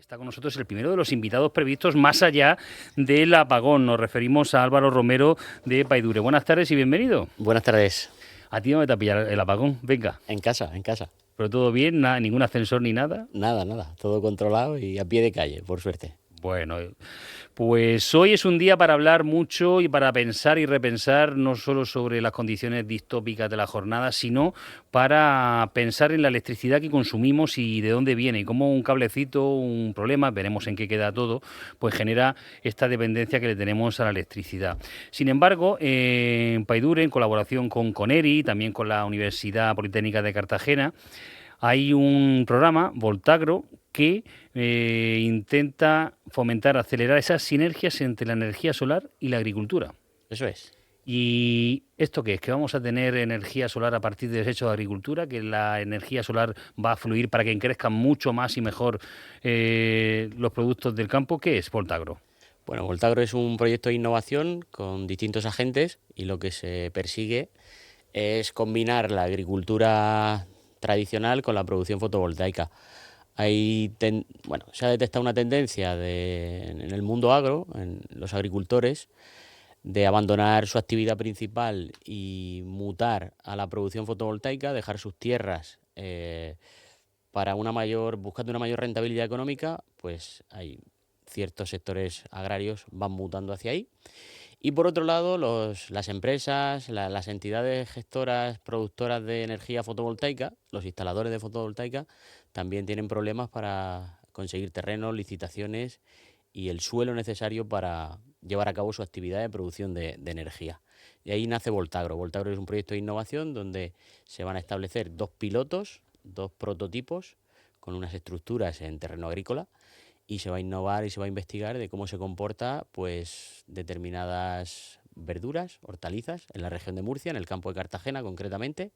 Está con nosotros el primero de los invitados previstos más allá del apagón. Nos referimos a Álvaro Romero de Paidure. Buenas tardes y bienvenido. Buenas tardes. ¿A ti no te ha pillado el apagón? Venga. En casa, en casa. ¿Pero todo bien? Nada, ningún ascensor ni nada? Nada, nada. Todo controlado y a pie de calle, por suerte. Bueno, pues hoy es un día para hablar mucho y para pensar y repensar no solo sobre las condiciones distópicas de la jornada, sino para pensar en la electricidad que consumimos y de dónde viene, y cómo un cablecito, un problema, veremos en qué queda todo, pues genera esta dependencia que le tenemos a la electricidad. Sin embargo, en Paidure, en colaboración con Coneri, también con la Universidad Politécnica de Cartagena, hay un programa, Voltagro, que intenta fomentar, acelerar esas sinergias entre la energía solar y la agricultura. Eso es. ¿Y esto qué es? ¿Que vamos a tener energía solar a partir de desechos de agricultura? ¿Que la energía solar va a fluir para que crezcan mucho más y mejor los productos del campo? ¿Qué es Voltagro? Bueno, Voltagro es un proyecto de innovación con distintos agentes y lo que se persigue es combinar la agricultura tradicional con la producción fotovoltaica. Se ha detectado una tendencia en el mundo agro, en los agricultores, de abandonar su actividad principal y mutar a la producción fotovoltaica, dejar sus tierras buscando una mayor rentabilidad económica. Pues hay ciertos sectores agrarios van mutando hacia ahí. Y por otro lado, las empresas, las entidades gestoras, productoras de energía fotovoltaica, los instaladores de fotovoltaica, también tienen problemas para conseguir terrenos, licitaciones y el suelo necesario para llevar a cabo su actividad de producción de energía. Y ahí nace Voltagro. Voltagro es un proyecto de innovación donde se van a establecer dos pilotos, dos prototipos con unas estructuras en terreno agrícola, y se va a innovar y se va a investigar de cómo se comporta pues determinadas verduras, hortalizas en la región de Murcia, en el campo de Cartagena concretamente,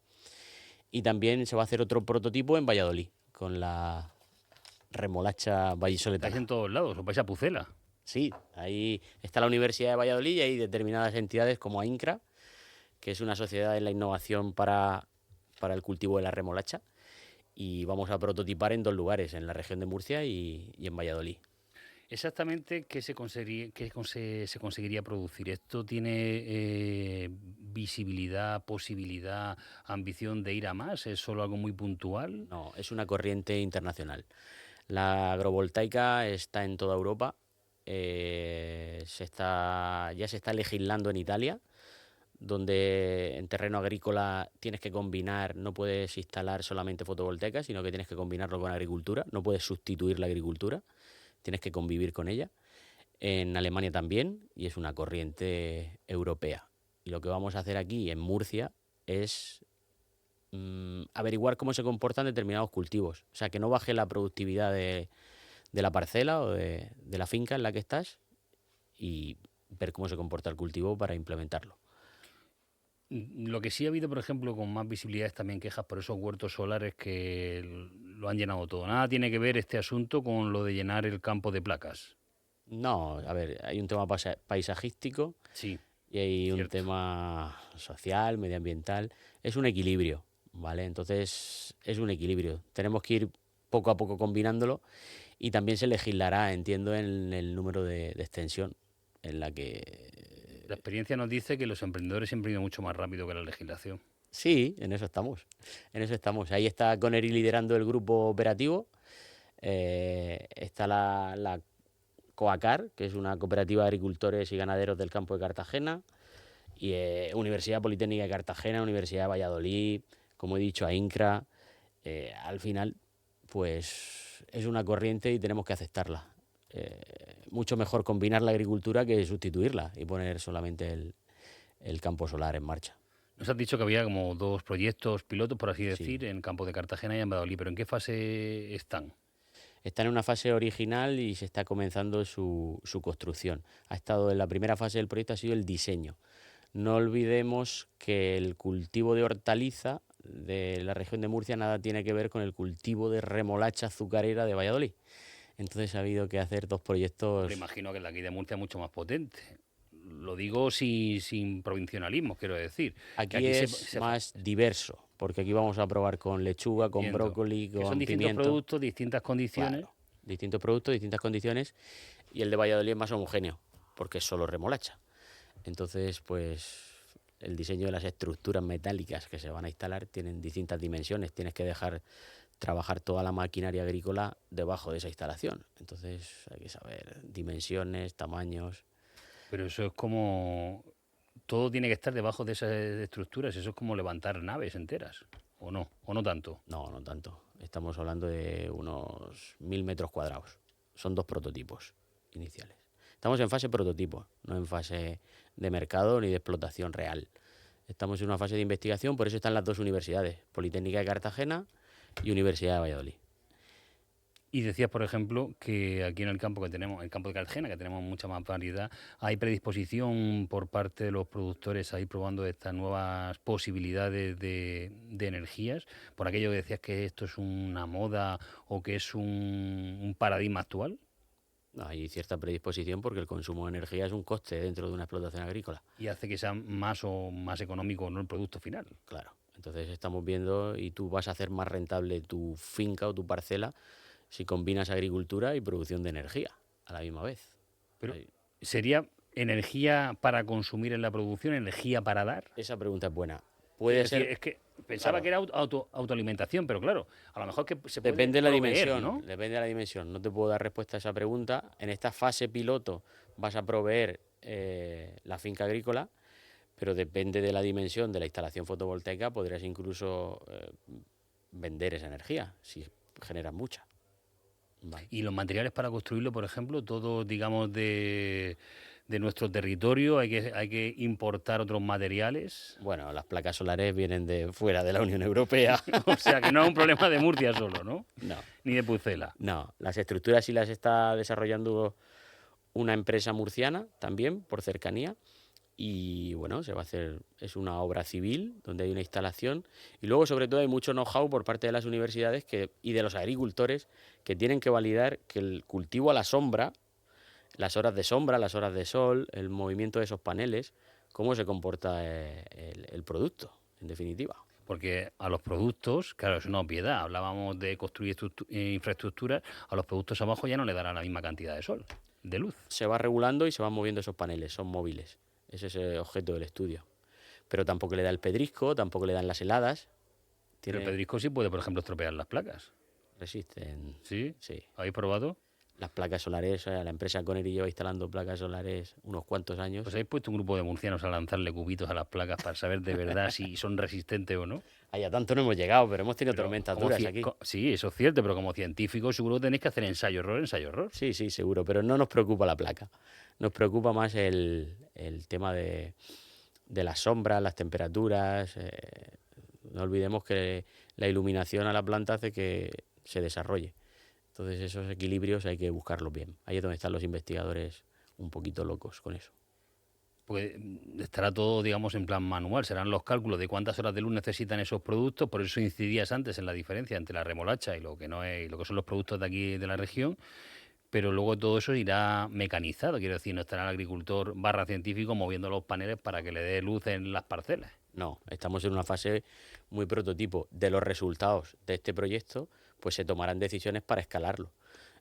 y también se va a hacer otro prototipo en Valladolid con la remolacha Estáis en vallisoletana. todos lados, os vais a Pucela. Sí, ahí está la Universidad de Valladolid y hay determinadas entidades como AINCRA, que es una sociedad en la innovación para el cultivo de la remolacha, y vamos a prototipar en dos lugares, en la región de Murcia y en Valladolid. Exactamente, ¿qué se conseguiría producir? ¿Esto tiene visibilidad, posibilidad, ambición de ir a más? ¿Es solo algo muy puntual? No, es una corriente internacional. La agrovoltaica está en toda Europa. Ya se está legislando en Italia, donde en terreno agrícola tienes que combinar, no puedes instalar solamente fotovoltaica, sino que tienes que combinarlo con agricultura, no puedes sustituir la agricultura, tienes que convivir con ella. En Alemania también, y es una corriente europea. Y lo que vamos a hacer aquí en Murcia es averiguar cómo se comportan determinados cultivos. O sea, que no baje la productividad de la parcela o de la finca en la que estás, y ver cómo se comporta el cultivo para implementarlo. Lo que sí ha habido, por ejemplo, con más visibilidad es también quejas por esos huertos solares que lo han llenado todo. Nada tiene que ver este asunto con lo de llenar el campo de placas. No, a ver, hay un tema paisajístico Sí, y hay un cierto. tema social, medioambiental. Es un equilibrio, ¿vale? Entonces, es un equilibrio. Tenemos que ir poco a poco combinándolo, y también se legislará, entiendo, en el número de extensión en la que... La experiencia nos dice que los emprendedores siempre han ido mucho más rápido que la legislación. Sí, en eso estamos. En eso estamos. Ahí está Coneri liderando el grupo operativo. Está la COACAR, que es una cooperativa de agricultores y ganaderos del campo de Cartagena, y Universidad Politécnica de Cartagena, Universidad de Valladolid, como he dicho, AINCRA. Al final, pues es una corriente y tenemos que aceptarla. Mucho mejor combinar la agricultura que sustituirla y poner solamente el campo solar en marcha. Nos has dicho que había como dos proyectos pilotos, por así Sí. decir, en Campo de Cartagena y en Valladolid, pero ¿en qué fase están? Está en una fase original y se está comenzando su construcción. La primera fase del proyecto ha sido el diseño. No olvidemos que el cultivo de hortaliza de la región de Murcia nada tiene que ver con el cultivo de remolacha azucarera de Valladolid. Entonces ha habido que hacer dos Hombre, proyectos. imagino que la aquí de Murcia es mucho más potente. Lo digo sin provincialismo, quiero decir. Que Aquí aquí es más diverso, porque aquí vamos a probar con lechuga, con entiendo brócoli, que son con distintos pimiento. productos, distintas condiciones. Claro, distintos productos, distintas condiciones, y el de Valladolid es más homogéneo, porque es solo remolacha. Entonces, pues el diseño de las estructuras metálicas que se van a instalar tienen distintas dimensiones, tienes que dejar trabajar toda la maquinaria agrícola debajo de esa instalación. Entonces hay que saber dimensiones, tamaños. Pero eso es como... Todo tiene que estar debajo de esas estructuras. Eso es como levantar naves enteras. O no tanto. No, no tanto. Estamos hablando de unos 1000 metros cuadrados. Son 2 prototipos iniciales. Estamos en fase prototipo, no en fase de mercado ni de explotación real. Estamos en una fase de investigación, por eso están las 2 universidades, Politécnica de Cartagena y Universidad de Valladolid. Y decías, por ejemplo, que aquí en el campo que tenemos, el campo de Cartagena, que tenemos mucha más variedad, hay predisposición por parte de los productores a ir probando estas nuevas posibilidades de energías, por aquello que decías que esto es una moda o que es un paradigma actual, Hay cierta predisposición porque el consumo de energía es un coste dentro de una explotación agrícola. y hace que sea más o más económico, no el producto final. Claro. Entonces estamos viendo y tú vas a hacer más rentable tu finca o tu parcela si combinas agricultura y producción de energía a la misma vez. Pero Ahí- sería energía para consumir en la producción, energía para dar. Esa pregunta es buena. Es Puede decir, ser, es que pensaba claro, que era autoalimentación, pero claro, a lo mejor que se puede depende de la proveer, dimensión, ¿no? depende de la dimensión. No te puedo dar respuesta a esa pregunta. En esta fase piloto vas a proveer la finca agrícola, pero depende de la dimensión de la instalación fotovoltaica, podrías incluso vender esa energía si generas mucha. Vale. Y los materiales para construirlo, por ejemplo, todo, digamos, de nuestro territorio, hay que importar otros materiales. Bueno, las placas solares vienen de fuera de la Unión Europea. O sea, que no es un problema de Murcia solo, ¿no? No, Ni de Pucela. no. Las estructuras sí las está desarrollando una empresa murciana también, por cercanía. Y bueno, se va a hacer, es una obra civil donde hay una instalación. Y luego, sobre todo, hay mucho know-how por parte de las universidades y de los agricultores que tienen que validar que el cultivo a la sombra, las horas de sombra, las horas de sol, el movimiento de esos paneles, cómo se comporta el producto, en definitiva. Porque a los productos, claro, es una obviedad. Hablábamos de construir infraestructuras, a los productos abajo ya no le dará la misma cantidad de sol, de luz. Se va regulando y se van moviendo esos paneles, son móviles. Ese es el objeto del estudio. Pero tampoco le da el pedrisco, tampoco le dan las heladas. Pero el Tiene, pedrisco sí puede, por ejemplo, estropear las placas. resisten, ¿Sí? sí. ¿Habéis probado? Las placas solares, la empresa Coneri lleva instalando placas solares unos cuantos años. Pues habéis puesto un grupo de murcianos a lanzarle cubitos a las placas para saber de verdad si son resistentes o no. Allá tanto no hemos llegado, pero hemos tenido Pero tormentas como duras aquí. sí, eso es cierto, pero como científicos seguro que tenéis que hacer ensayo-error, ensayo-error. Sí, sí, seguro, pero no nos preocupa la placa. Nos preocupa más el tema de las sombras, las temperaturas. No olvidemos que la iluminación a la planta hace que se desarrolle. Entonces esos equilibrios hay que buscarlos bien. Ahí es donde están los investigadores un poquito locos con eso. Pues estará todo, digamos, en plan manual. Serán los cálculos de cuántas horas de luz necesitan esos productos. Por eso incidías antes en la diferencia entre la remolacha y lo que no es, lo que son los productos de aquí de la región. Pero luego todo eso irá mecanizado. Quiero decir, no estará el agricultor barra científico moviendo los paneles para que le dé luz en las parcelas. No, estamos en una fase muy prototipo. De los resultados de este proyecto, pues se tomarán decisiones para escalarlo.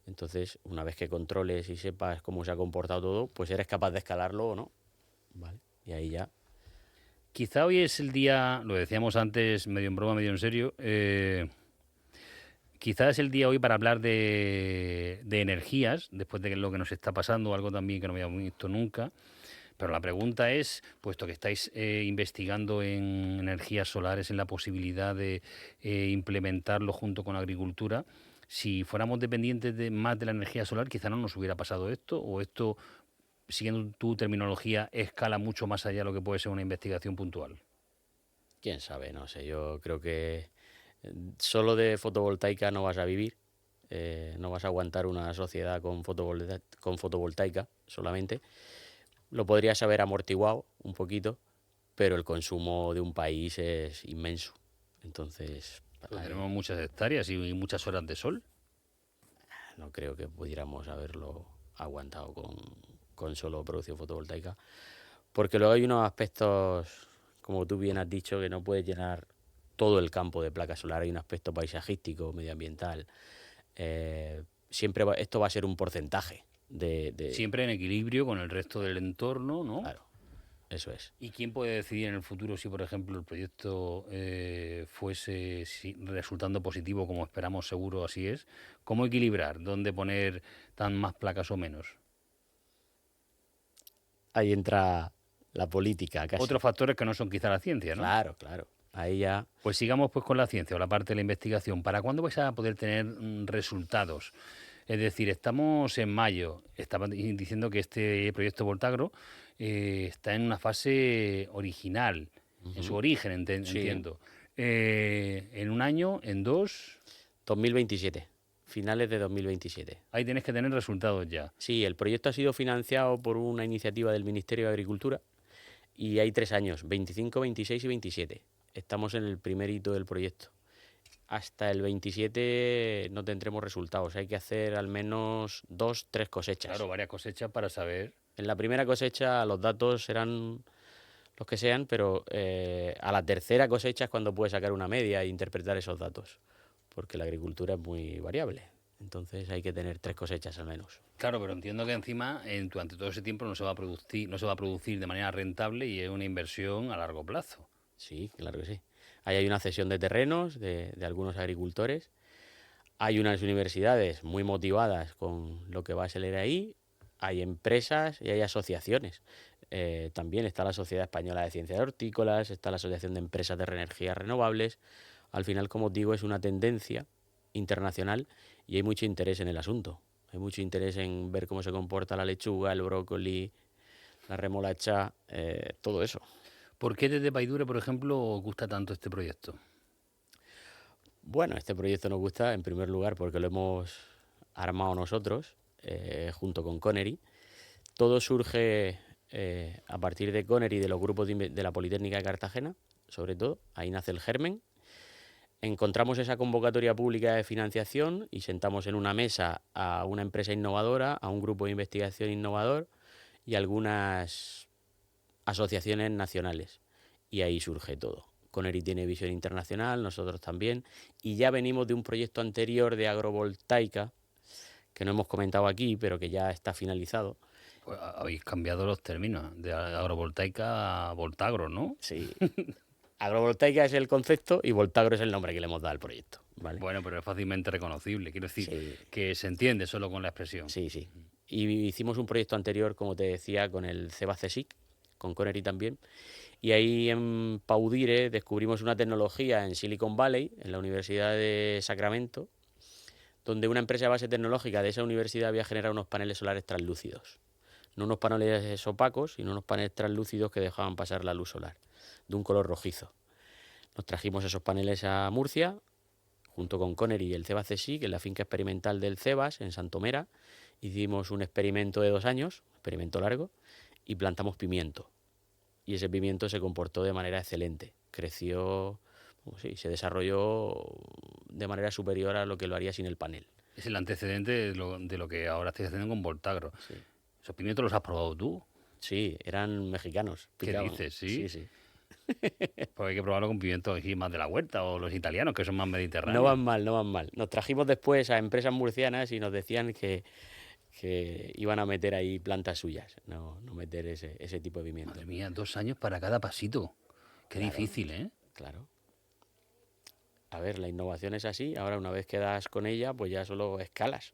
Entonces, una vez que controles y sepas cómo se ha comportado todo, pues eres capaz de escalarlo o no. ¿Vale? Y ahí ya. Quizá hoy es el día, lo decíamos antes, medio en broma, medio en serio, quizá es el día hoy para hablar de energías, después de lo que nos está pasando, algo también que no habíamos visto nunca. Pero la pregunta es, puesto que estáis investigando en energías solares, en la posibilidad de implementarlo junto con la agricultura, si fuéramos dependientes más de la energía solar, quizá no nos hubiera pasado esto, o esto, siguiendo tu terminología, escala mucho más allá de lo que puede ser una investigación puntual. Quién sabe, no sé. Yo creo que solo de fotovoltaica no vas a vivir. No vas a aguantar una sociedad con fotovoltaica solamente. Lo podrías haber amortiguado un poquito, pero el consumo de un país es inmenso. Entonces, Pues tenemos muchas hectáreas y muchas horas de sol. no creo que pudiéramos haberlo aguantado con solo producción fotovoltaica. Porque luego hay unos aspectos, como tú bien has dicho, que no puedes llenar todo el campo de placas solares. Hay un aspecto paisajístico, medioambiental. esto va a ser un porcentaje Siempre en equilibrio con el resto del entorno, ¿no? Claro, eso es. ¿Y quién puede decidir en el futuro si, por ejemplo, el proyecto fuese resultando positivo, como esperamos seguro así es? ¿Cómo equilibrar? ¿Dónde poner tan más placas o menos? Ahí entra la política casi. Otros factores que no son quizá la ciencia, ¿no? Claro, claro. Ahí ya. Pues sigamos pues con la ciencia o la parte de la investigación. ¿Para cuándo vais a poder tener resultados? Es decir, estamos en mayo. Estaban diciendo que este proyecto Voltagro está en una fase original, en su origen, Sí. entiendo. En un año, en dos, 2027, finales de 2027. ahí tienes que tener resultados ya. Sí, el proyecto ha sido financiado por una iniciativa del Ministerio de Agricultura y hay 3 años, 25, 26 y 27. Estamos en el primer hito del proyecto. Hasta el 27 no tendremos resultados. Hay que hacer al menos 2, 3 cosechas. Claro, varias cosechas para saber. En la primera cosecha los datos serán los que sean, pero a la tercera cosecha es cuando puedes sacar una media e interpretar esos datos, porque la agricultura es muy variable. Entonces hay que tener 3 cosechas al menos. Claro, pero entiendo que encima durante todo ese tiempo no se va a producir de manera rentable y es una inversión a largo plazo. Sí, claro que sí. Ahí hay una cesión de terrenos de algunos agricultores. Hay unas universidades muy motivadas con lo que va a salir ahí. Hay empresas y hay asociaciones. También está la Sociedad Española de Ciencias Hortícolas, está la Asociación de Empresas de Energías Renovables. Al final, como os digo, es una tendencia internacional y hay mucho interés en el asunto. Hay mucho interés en ver cómo se comporta la lechuga, el brócoli, la remolacha, todo eso. ¿Por qué desde Paidure, por ejemplo, os gusta tanto este proyecto? Bueno, este proyecto nos gusta en primer lugar porque lo hemos armado nosotros junto con Connery. Todo surge a partir de Connery y de los grupos de la Politécnica de Cartagena, sobre todo. Ahí nace el germen. Encontramos esa convocatoria pública de financiación y sentamos en una mesa a una empresa innovadora, a un grupo de investigación innovador y algunas asociaciones nacionales. Y ahí surge todo. Connery tiene visión internacional, nosotros también. Y ya venimos de un proyecto anterior de agrovoltaica, que no hemos comentado aquí, pero que ya está finalizado. Pues habéis cambiado los términos de agrovoltaica a voltagro, ¿no? Sí. Agrovoltaica es el concepto y Voltagro es el nombre que le hemos dado al proyecto, ¿vale? Bueno, pero es fácilmente reconocible. Quiero decir Sí, que se entiende solo con la expresión. sí, sí. Y hicimos un proyecto anterior, como te decía, con el CEBA-CSIC, con Connery también. Y ahí en Paudire descubrimos una tecnología en Silicon Valley, en la Universidad de Sacramento, donde una empresa de base tecnológica de esa universidad había generado unos paneles solares translúcidos. No unos paneles opacos, sino unos paneles translúcidos que dejaban pasar la luz solar, de un color rojizo. Nos trajimos esos paneles a Murcia, junto con Connery y el CEBA-CSIC, en la finca experimental del CEBAS, en Santomera. Hicimos un experimento de 2 años, experimento largo, y plantamos pimiento. Y ese pimiento se comportó de manera excelente. Creció, se desarrolló de manera superior a lo que lo haría sin el panel. Es el antecedente de lo que ahora estáis haciendo con Voltagro. Sí. ¿Esos pimientos los has probado tú? Sí, eran mexicanos. ¿Qué picados. dices? ¿Sí? Sí, sí. Pues hay que probarlo con pimientos aquí más de la huerta o los italianos, que son más mediterráneos. No van mal, no van mal. Nos trajimos después a empresas murcianas y nos decían que iban a meter ahí plantas suyas, no meter ese tipo de pimiento. Madre mía, 2 años para cada pasito. Qué Claro. difícil, ¿eh? Claro. A ver, la innovación es así. Ahora, una vez que das con ella, pues ya solo escalas.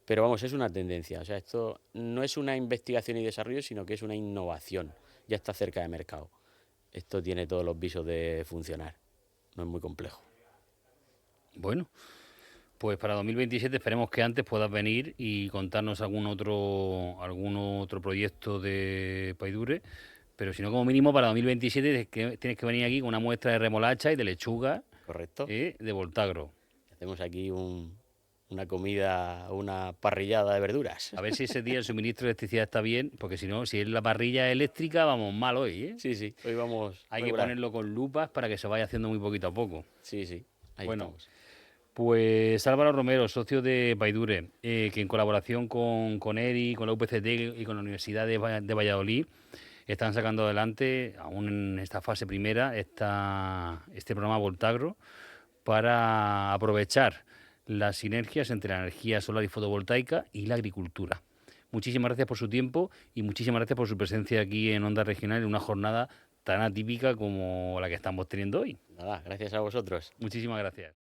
Pero vamos, es una tendencia. O sea, esto no es una investigación y desarrollo, sino que es una innovación. Ya está cerca de mercado. Esto tiene todos los visos de funcionar. No es muy complejo. Bueno, pues para 2027 esperemos que antes puedas venir y contarnos algún otro proyecto de Paidure, pero si no, como mínimo para 2027 tienes que venir aquí con una muestra de remolacha y de lechuga ¿Correcto? de Voltagro. Hacemos aquí una comida, una parrillada de verduras. A ver si ese día el suministro de electricidad está bien, porque si no, si es la parrilla eléctrica, vamos mal hoy, ¿eh? Sí, sí, hoy vamos Hay que regular. ponerlo con lupas para que se vaya haciendo muy poquito a poco. Sí, sí, ahí Bueno, estamos. pues Álvaro Romero, socio de Paidure, que en colaboración con ERI, con la UPCT y con la Universidad de Valladolid están sacando adelante, aún en esta fase primera, este programa Voltagro para aprovechar las sinergias entre la energía solar y fotovoltaica y la agricultura. Muchísimas gracias por su tiempo y muchísimas gracias por su presencia aquí en Onda Regional en una jornada tan atípica como la que estamos teniendo hoy. Nada, gracias a vosotros. Muchísimas gracias.